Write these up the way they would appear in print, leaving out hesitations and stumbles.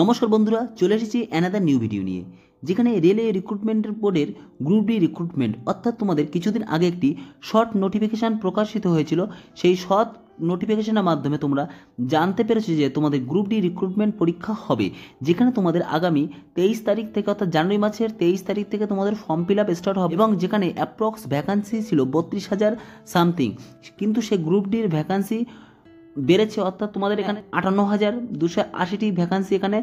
নমস্কার বন্ধুরা, চলে এসেছি অ্যানাদার নিউ ভিডিও নিয়ে, যেখানে রেলওয়ে রিক্রুটমেন্টের বোর্ডের গ্রুপ ডি রিক্রুটমেন্ট অর্থাৎ তোমাদের কিছুদিন আগে একটি শর্ট নোটিফিকেশান প্রকাশিত হয়েছিল। সেই শর্ট নোটিফিকেশানের মাধ্যমে তোমরা জানতে পেরেছো যে তোমাদের গ্রুপ ডি রিক্রুটমেন্ট পরীক্ষা হবে, যেখানে তোমাদের আগামী 23 তারিখ থেকে অর্থাৎ জানুয়ারি মাসের 23 তারিখ থেকে তোমাদের ফর্ম ফিল আপ স্টার্ট হবে এবং যেখানে অ্যাপ্রক্স ভ্যাকান্সি ছিল 32,000 সামথিং, কিন্তু সেই গ্রুপ ডির ভ্যাকান্সি বেড়েছে, অর্থাৎ তোমাদের এখানে 58,280টি ভ্যাকান্সি এখানে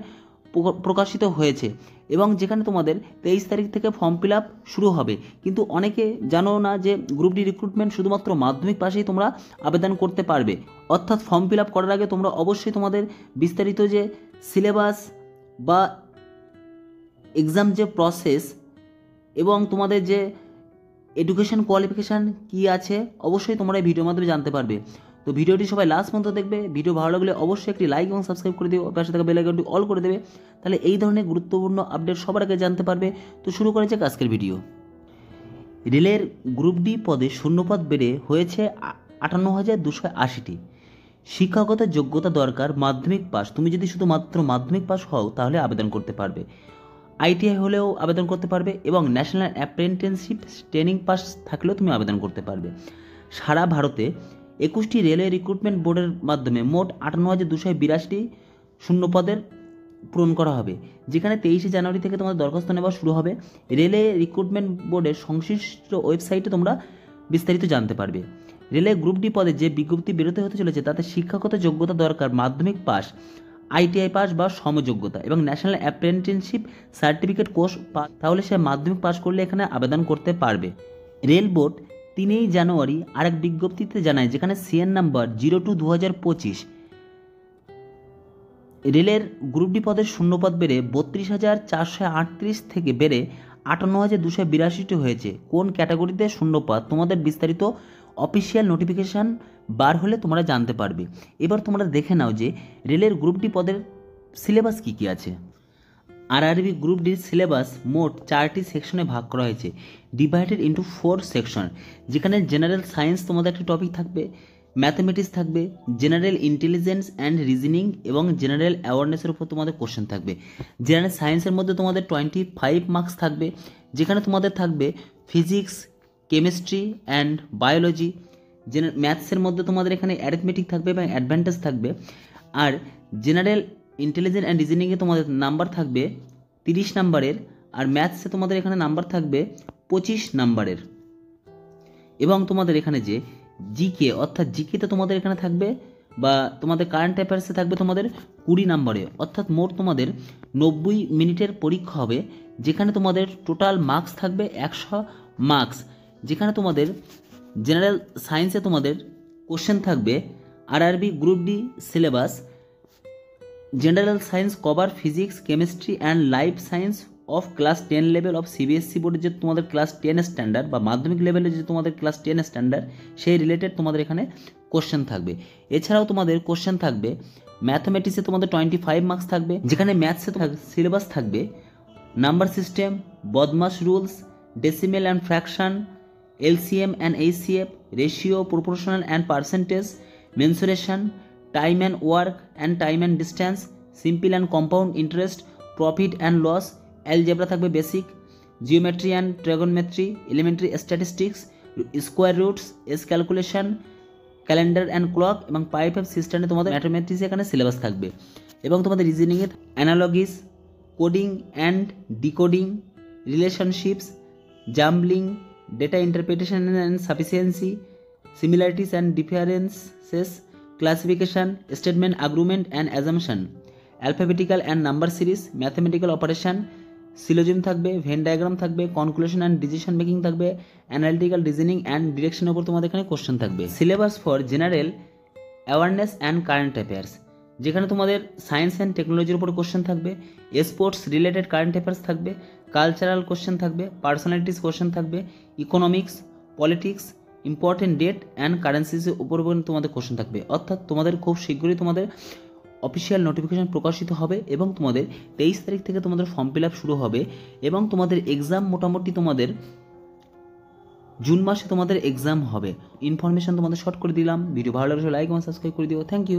প্রকাশিত হয়েছে এবং যেখানে তোমাদের 23 তারিখ থেকে ফর্ম ফিল আপ শুরু হবে। কিন্তু অনেকে জানো না যে গ্রুপ ডি রিক্রুটমেন্ট শুধুমাত্র মাধ্যমিক পাশেই তোমরা আবেদন করতে পারবে, অর্থাৎ ফর্ম ফিল আপ করার আগে তোমরা অবশ্যই তোমাদের বিস্তারিত যে সিলেবাস বা এক্সাম যে প্রসেস এবং তোমাদের যে এডুকেশন কোয়ালিফিকেশান কী আছে অবশ্যই তোমরা এই ভিডিওর মাধ্যমে জানতে পারবে। তো ভিডিওটি সবাই লাস্ট পর্যন্ত দেখবে। ভিডিও ভালো লাগলে অবশ্যই একটি লাইক এবং সাবস্ক্রাইব করে দিও, পাশে থাকা বেল আইকনটি অল করে দেবে, তাহলে এই ধরনের গুরুত্বপূর্ণ আপডেট সবার আগে জানতে পারবে। তো শুরু করা যাক আজকের ভিডিও। রেলের গ্রুপ ডি পদে শূন্যপদ বেড়ে হয়েছে 58,280টি। শিক্ষাগত যোগ্যতা দরকার মাধ্যমিক পাস। তুমি যদি শুধুমাত্র মাধ্যমিক পাস হও তাহলে আবেদন করতে পারবে, আইটিআই হলেও আবেদন করতে পারবে এবং ন্যাশনাল অ্যাপ্রেন্টিসশিপ ট্রেনিং পাস থাকলেও তুমি আবেদন করতে পারবে। সারা ভারতে 21টি রেলওয়ে রিক্রুটমেন্ট বোর্ডের মাধ্যমে মোট 58,282টি শূন্যপদের পূরণ করা হবে, যেখানে 23শে জানুয়ারি থেকে তোমাদের দরখাস্ত নেওয়া শুরু হবে। রেলওয়ে রিক্রুটমেন্ট বোর্ডের সংশ্লিষ্ট ওয়েবসাইটে তোমরা বিস্তারিত জানতে পারবে। রেলওয়ে গ্রুপ ডি পদে যে বিজ্ঞপ্তি বেরোতে হতে চলেছে তাতে শিক্ষাগত যোগ্যতা দরকার মাধ্যমিক পাস, আইটিআই পাস বা সমযোগ্যতা এবং ন্যাশনাল অ্যাপ্রেন্টিসশিপ সার্টিফিকেট কোর্স তাহলে সে মাধ্যমিক পাস করলে এখানে আবেদন করতে পারবে। রেল বোর্ড 3 জানুয়ারি আরেক বিজ্ঞপ্তিতে জানায়, যেখানে সিএন নাম্বার 02/2025 রেলের গ্রুপ ডি পদের শূন্যপদ বেড়ে 32,438 থেকে বেড়ে 58,282টি হয়েছে। কোন ক্যাটাগরিতে শূন্যপদ তোমাদের বিস্তারিত অফিসিয়াল নোটিফিকেশান বার হলে তোমরা জানতে পারবে। এবার তোমরা দেখে নাও যে রেলের গ্রুপ ডি পদের সিলেবাস কী কী আছে। আরআরবি গ্রুপ ডির সিলেবাস মোট 4টি সেকশনে ভাগ করা হয়েছে, ডিভাইডেড ইন্টু 4 সেকশন, যেখানে জেনারেল সায়েন্স তোমাদের একটি টপিক থাকবে, ম্যাথমেটিক্স থাকবে, জেনারেল ইন্টেলিজেন্স অ্যান্ড রিজনিং এবং জেনারেল অ্যাওয়ারনেসের উপর তোমাদের কোশ্চেন থাকবে। জেনারেল সায়েন্সের মধ্যে তোমাদের 25 মার্কস থাকবে, যেখানে তোমাদের থাকবে ফিজিক্স, কেমিস্ট্রি অ্যান্ড বায়োলজি। ম্যাথসের মধ্যে তোমাদের এখানে অ্যারিথমেটিক থাকবে এবং অ্যাডভান্টেজ থাকবে। আর জেনারেল ইন্টেলিজেন্স অ্যান্ড রিজনিংয়ে তোমাদের নাম্বার থাকবে 30 নাম্বারের, আর ম্যাথসে তোমাদের এখানে নাম্বার থাকবে 25 নাম্বারের। এবং তোমাদের এখানে যে জিকে অর্থাৎ জিকেতে তোমাদের এখানে থাকবে বা তোমাদের কারেন্ট অ্যাফেয়ার্সে থাকবে তোমাদের 20 নাম্বারে, অর্থাৎ মোট তোমাদের 90 মিনিটের পরীক্ষা হবে, যেখানে তোমাদের টোটাল মার্কস থাকবে 100 মার্কস। যেখানে তোমাদের জেনারেল সায়েন্সে তোমাদের কোশ্চেন থাকবে RRB group D syllabus general science cover physics, chemistry and life science of class 10 level of CBSE বোর্ডের যে তোমাদের ক্লাস 10 স্ট্যান্ডার্ড বা মাধ্যমিক লেভেলের যে তোমাদের ক্লাস 10 স্ট্যান্ডার্ড সেই রিলেটেড তোমাদের এখানে কোশ্চেন থাকবে। এছাড়াও তোমাদের কোশ্চেন থাকবে ম্যাথমেটিক্সে তোমাদের 25 মার্কস থাকবে, যেখানে ম্যাথসে সিলেবাস থাকবে number system, BODMAS rules, decimal and fraction, LCM and HCF, ratio, proportional and percentage, mensuration, time and work and time and distance, simple and compound interest, profit and loss, algebra থাকবে basic, geometry and trigonometry, elementary statistics, square roots, ace calculation, calendar and clock এবং pipe of সিস্টেমে তোমাদের mathematics এখানে syllabus থাকবে। এবং তোমাদের রিজনিংয়ে analogies, coding and decoding, relationships, jumbling, data interpretation and sufficiency, similarities and differences, classification, statement, argument and assumption, alphabetical and number series, mathematical operation, syllogism থাকবে, Venn diagram থাকবে, conclusion and decision making থাকবে, analytical reasoning and ডিরেকশনের উপর তোমাদের এখানে question থাকবে। Syllabus for general awareness and current affairs, যেখানে তোমাদের সায়েন্স অ্যান্ড টেকনোলজির উপর কোশ্চেন থাকবে, স্পোর্টস রিলেটেড কারেন্ট অ্যাফেয়ার্স থাকবে, কালচারাল কোশ্চেন থাকবে, পার্সোনালিটিস কোশ্চেন থাকবে, economics, politics, important date and কারেন্সিসের উপর তোমাদের কোশ্চেন থাকবে। অর্থাৎ তোমাদের খুব শীঘ্রই তোমাদের অফিসিয়াল নোটিফিকেশান প্রকাশিত হবে এবং তোমাদের 23 তারিখ থেকে তোমাদের ফর্ম ফিল আপ শুরু হবে এবং তোমাদের এক্সাম মোটামুটি তোমাদের জুন মাসে তোমাদের এক্সাম হবে। ইনফরমেশন তোমাদের শর্ট করে দিলাম। ভিডিও ভালো লাগলে লাইক এবং সাবস্ক্রাইব করে দিও। Thank you.